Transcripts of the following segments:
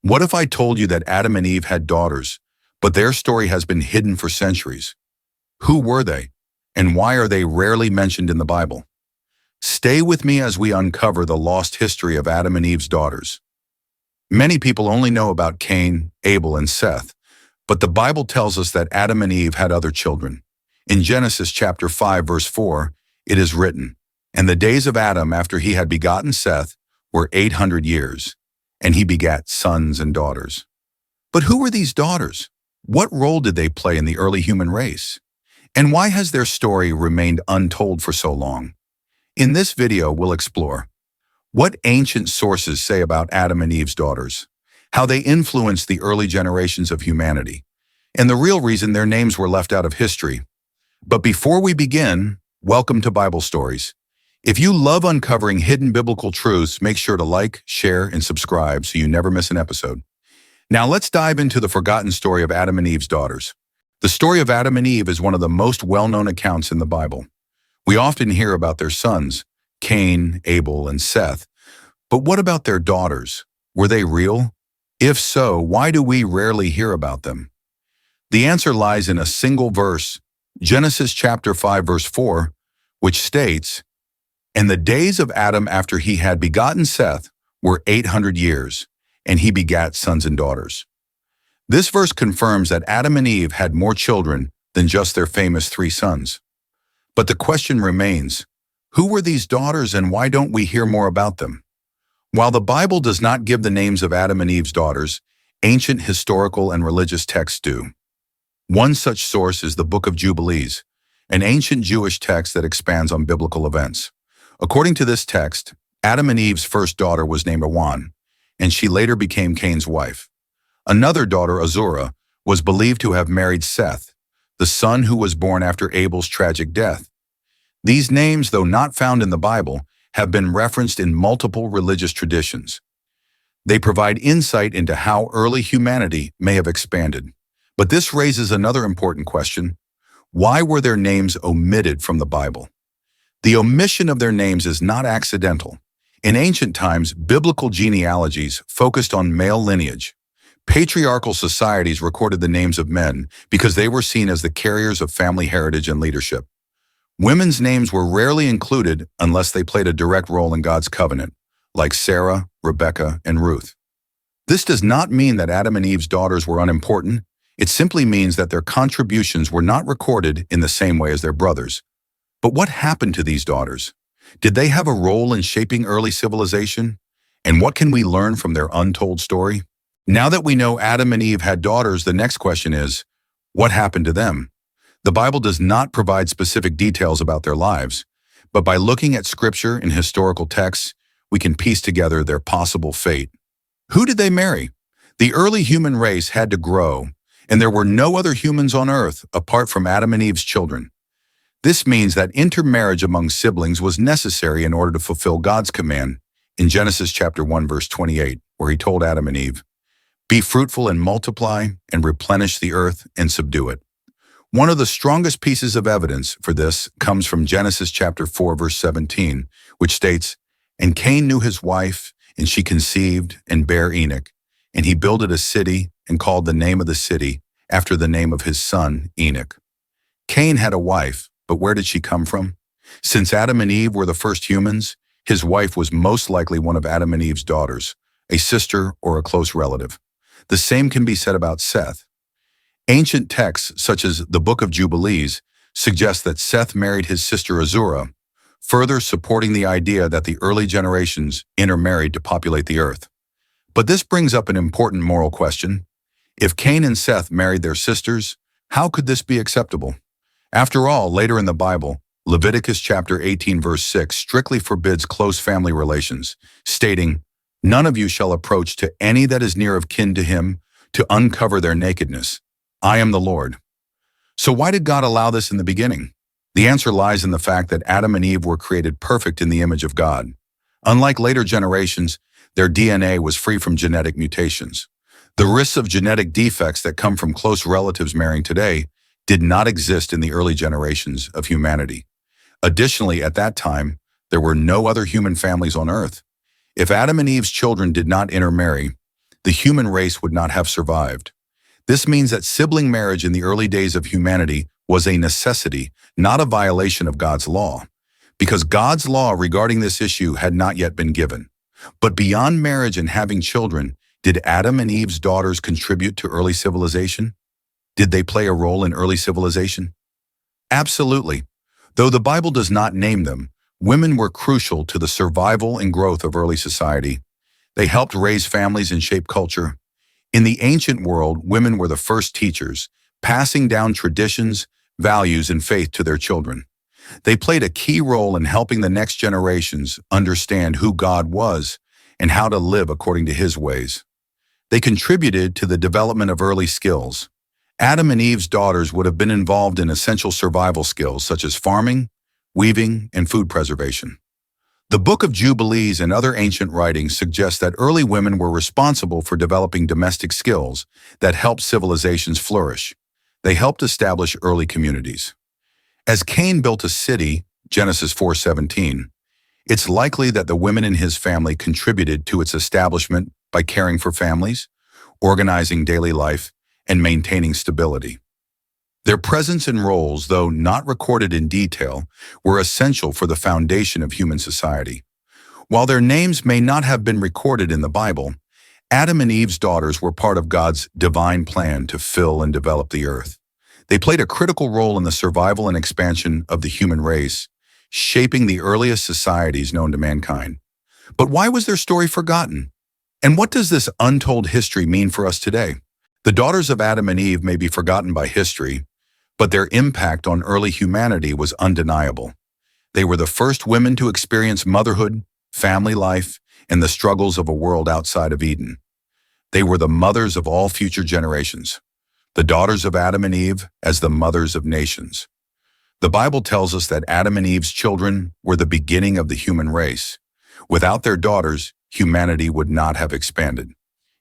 What if I told you that Adam and Eve had daughters, but their story has been hidden for centuries? Who were they, and why are they rarely mentioned in the Bible? Stay with me as we uncover the lost history of Adam and Eve's daughters. Many people only know about Cain, Abel, and Seth, but the Bible tells us that Adam and Eve had other children. In Genesis chapter 5, verse 4, it is written, "And the days of Adam after he had begotten Seth were 800 years, and he begat sons and daughters." But who were these daughters? What role did they play in the early human race? And why has their story remained untold for so long? In this video, we'll explore what ancient sources say about Adam and Eve's daughters, how they influenced the early generations of humanity, and the real reason their names were left out of history. But before we begin, welcome to Bible Stories. If you love uncovering hidden biblical truths, make sure to like, share, and subscribe so you never miss an episode. Now let's dive into the forgotten story of Adam and Eve's daughters. The story of Adam and Eve is one of the most well-known accounts in the Bible. We often hear about their sons, Cain, Abel, and Seth. But what about their daughters? Were they real? If so, why do we rarely hear about them? The answer lies in a single verse, Genesis chapter 5, verse 4, which states, "And the days of Adam after he had begotten Seth were 800 years, and he begat sons and daughters." This verse confirms that Adam and Eve had more children than just their famous 3 sons. But the question remains, who were these daughters and why don't we hear more about them? While the Bible does not give the names of Adam and Eve's daughters, ancient historical and religious texts do. One such source is the Book of Jubilees, an ancient Jewish text that expands on biblical events. According to this text, Adam and Eve's first daughter was named Awan, and she later became Cain's wife. Another daughter, Azurah, was believed to have married Seth, the son who was born after Abel's tragic death. These names, though not found in the Bible, have been referenced in multiple religious traditions. They provide insight into how early humanity may have expanded. But this raises another important question. Why were their names omitted from the Bible? The omission of their names is not accidental. In ancient times, biblical genealogies focused on male lineage. Patriarchal societies recorded the names of men because they were seen as the carriers of family heritage and leadership. Women's names were rarely included unless they played a direct role in God's covenant, like Sarah, Rebecca, and Ruth. This does not mean that Adam and Eve's daughters were unimportant. It simply means that their contributions were not recorded in the same way as their brothers. But what happened to these daughters? Did they have a role in shaping early civilization? And what can we learn from their untold story? Now that we know Adam and Eve had daughters, the next question is, what happened to them? The Bible does not provide specific details about their lives, but by looking at scripture and historical texts, we can piece together their possible fate. Who did they marry? The early human race had to grow, and there were no other humans on earth apart from Adam and Eve's children. This means that intermarriage among siblings was necessary in order to fulfill God's command in Genesis chapter 1, verse 28, where he told Adam and Eve, "Be fruitful and multiply and replenish the earth and subdue it." One of the strongest pieces of evidence for this comes from Genesis chapter 4, verse 17, which states, "And Cain knew his wife, and she conceived and bare Enoch, and he builded a city and called the name of the city after the name of his son Enoch." Cain had a wife, but where did she come from? Since Adam and Eve were the first humans, his wife was most likely one of Adam and Eve's daughters, a sister or a close relative. The same can be said about Seth. Ancient texts, such as the Book of Jubilees, suggest that Seth married his sister Azurah, further supporting the idea that the early generations intermarried to populate the earth. But this brings up an important moral question. If Cain and Seth married their sisters, how could this be acceptable? After all, later in the Bible, Leviticus chapter 18, verse 6 strictly forbids close family relations, stating, "None of you shall approach to any that is near of kin to him to uncover their nakedness. I am the Lord." So why did God allow this in the beginning? The answer lies in the fact that Adam and Eve were created perfect in the image of God. Unlike later generations, their DNA was free from genetic mutations. The risks of genetic defects that come from close relatives marrying today did not exist in the early generations of humanity. Additionally, at that time, there were no other human families on earth. If Adam and Eve's children did not intermarry, the human race would not have survived. This means that sibling marriage in the early days of humanity was a necessity, not a violation of God's law, because God's law regarding this issue had not yet been given. But beyond marriage and having children, did Adam and Eve's daughters contribute to early civilization? Did they play a role in early civilization? Absolutely. Though the Bible does not name them, women were crucial to the survival and growth of early society. They helped raise families and shape culture. In the ancient world, women were the first teachers, passing down traditions, values, and faith to their children. They played a key role in helping the next generations understand who God was and how to live according to His ways. They contributed to the development of early skills. Adam and Eve's daughters would have been involved in essential survival skills such as farming, weaving, and food preservation. The Book of Jubilees and other ancient writings suggest that early women were responsible for developing domestic skills that helped civilizations flourish. They helped establish early communities. As Cain built a city, Genesis 4:17, it's likely that the women in his family contributed to its establishment by caring for families, organizing daily life, and maintaining stability. Their presence and roles, though not recorded in detail, were essential for the foundation of human society. While their names may not have been recorded in the Bible, Adam and Eve's daughters were part of God's divine plan to fill and develop the earth. They played a critical role in the survival and expansion of the human race, shaping the earliest societies known to mankind. But why was their story forgotten? And what does this untold history mean for us today? The daughters of Adam and Eve may be forgotten by history, but their impact on early humanity was undeniable. They were the first women to experience motherhood, family life, and the struggles of a world outside of Eden. They were the mothers of all future generations, the daughters of Adam and Eve as the mothers of nations. The Bible tells us that Adam and Eve's children were the beginning of the human race. Without their daughters, humanity would not have expanded.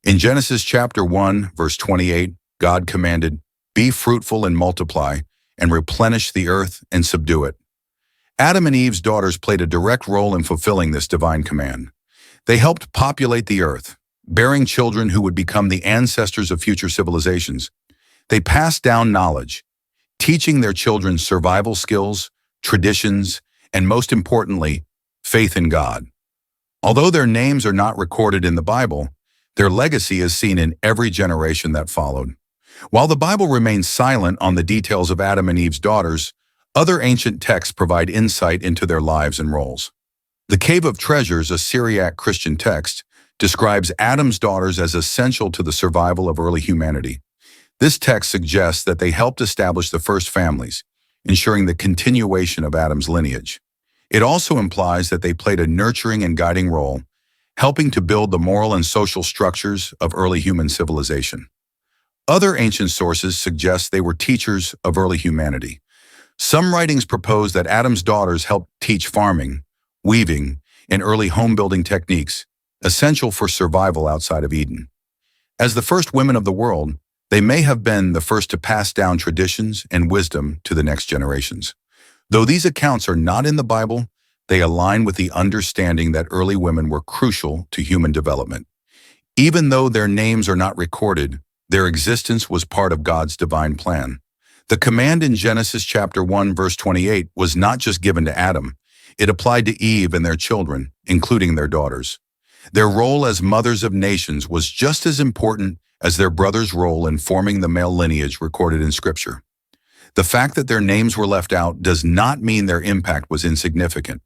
In Genesis chapter 1, verse 28, God commanded, "Be fruitful and multiply, and replenish the earth and subdue it." Adam and Eve's daughters played a direct role in fulfilling this divine command. They helped populate the earth, bearing children who would become the ancestors of future civilizations. They passed down knowledge, teaching their children survival skills, traditions, and most importantly, faith in God. Although their names are not recorded in the Bible, their legacy is seen in every generation that followed. While the Bible remains silent on the details of Adam and Eve's daughters, other ancient texts provide insight into their lives and roles. The Cave of Treasures, a Syriac Christian text, describes Adam's daughters as essential to the survival of early humanity. This text suggests that they helped establish the first families, ensuring the continuation of Adam's lineage. It also implies that they played a nurturing and guiding role, helping to build the moral and social structures of early human civilization. Other ancient sources suggest they were teachers of early humanity. Some writings propose that Adam's daughters helped teach farming, weaving, and early home-building techniques, essential for survival outside of Eden. As the first women of the world, they may have been the first to pass down traditions and wisdom to the next generations. Though these accounts are not in the Bible, they align with the understanding that early women were crucial to human development. Even though their names are not recorded, their existence was part of God's divine plan. The command in Genesis chapter 1, verse 28 was not just given to Adam. It applied to Eve and their children, including their daughters. Their role as mothers of nations was just as important as their brothers' role in forming the male lineage recorded in Scripture. The fact that their names were left out does not mean their impact was insignificant.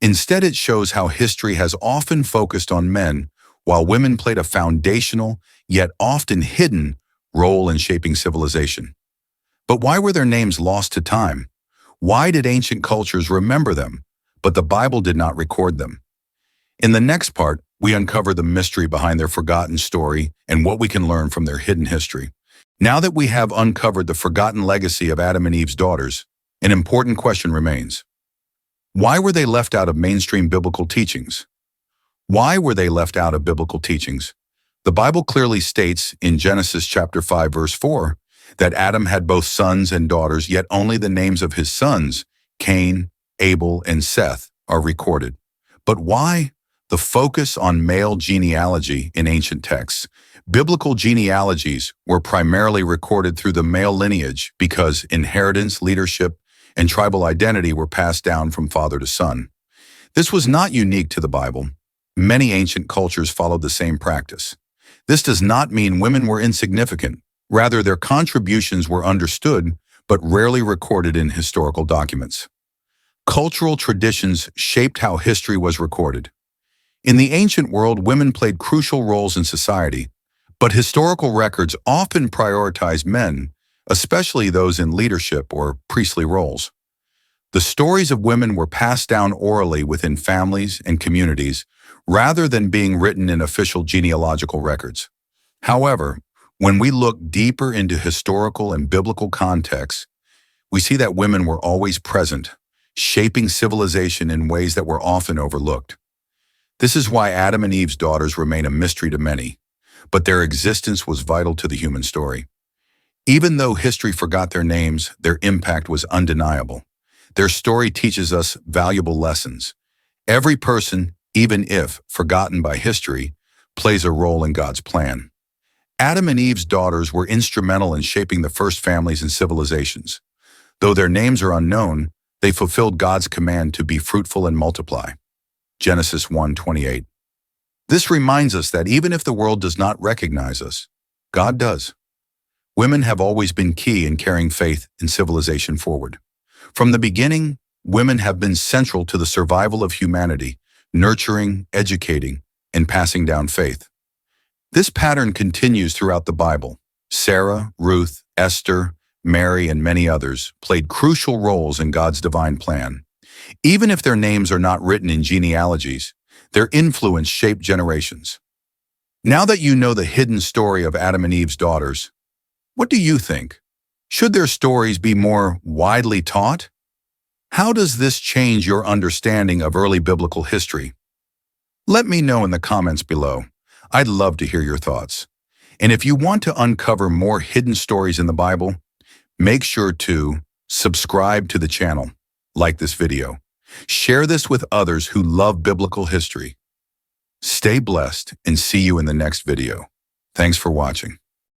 Instead, it shows how history has often focused on men, while women played a foundational, yet often hidden, role in shaping civilization. But why were their names lost to time? Why did ancient cultures remember them, but the Bible did not record them? In the next part, we uncover the mystery behind their forgotten story and what we can learn from their hidden history. Now that we have uncovered the forgotten legacy of Adam and Eve's daughters, an important question remains. Why were they left out of mainstream biblical teachings? Why were they left out of biblical teachings? The Bible clearly states in Genesis chapter 5, verse 4, that Adam had both sons and daughters, yet only the names of his sons, Cain, Abel, and Seth, are recorded. But why? the focus on male genealogy in ancient texts. Biblical genealogies were primarily recorded through the male lineage because inheritance, leadership, and tribal identity were passed down from father to son. This was not unique to the Bible. Many ancient cultures followed the same practice. This does not mean women were insignificant. Rather, their contributions were understood but rarely recorded in historical documents. Cultural traditions shaped how history was recorded. In the ancient world, women played crucial roles in society, but historical records often prioritized men, especially those in leadership or priestly roles. The stories of women were passed down orally within families and communities rather than being written in official genealogical records. However, when we look deeper into historical and biblical contexts, we see that women were always present, shaping civilization in ways that were often overlooked. This is why Adam and Eve's daughters remain a mystery to many, but their existence was vital to the human story. Even though history forgot their names, their impact was undeniable. Their story teaches us valuable lessons. Every person, even if forgotten by history, plays a role in God's plan. Adam and Eve's daughters were instrumental in shaping the first families and civilizations. Though their names are unknown, they fulfilled God's command to be fruitful and multiply. Genesis 1:28. This reminds us that even if the world does not recognize us, God does. Women have always been key in carrying faith and civilization forward. From the beginning, women have been central to the survival of humanity, nurturing, educating, and passing down faith. This pattern continues throughout the Bible. Sarah, Ruth, Esther, Mary, and many others played crucial roles in God's divine plan. Even if their names are not written in genealogies, their influence shaped generations. Now that you know the hidden story of Adam and Eve's daughters, what do you think? Should their stories be more widely taught? How does this change your understanding of early biblical history? Let me know in the comments below. I'd love to hear your thoughts. And if you want to uncover more hidden stories in the Bible, make sure to subscribe to the channel, like this video, share this with others who love biblical history. Stay blessed and see you in the next video. Thanks for watching.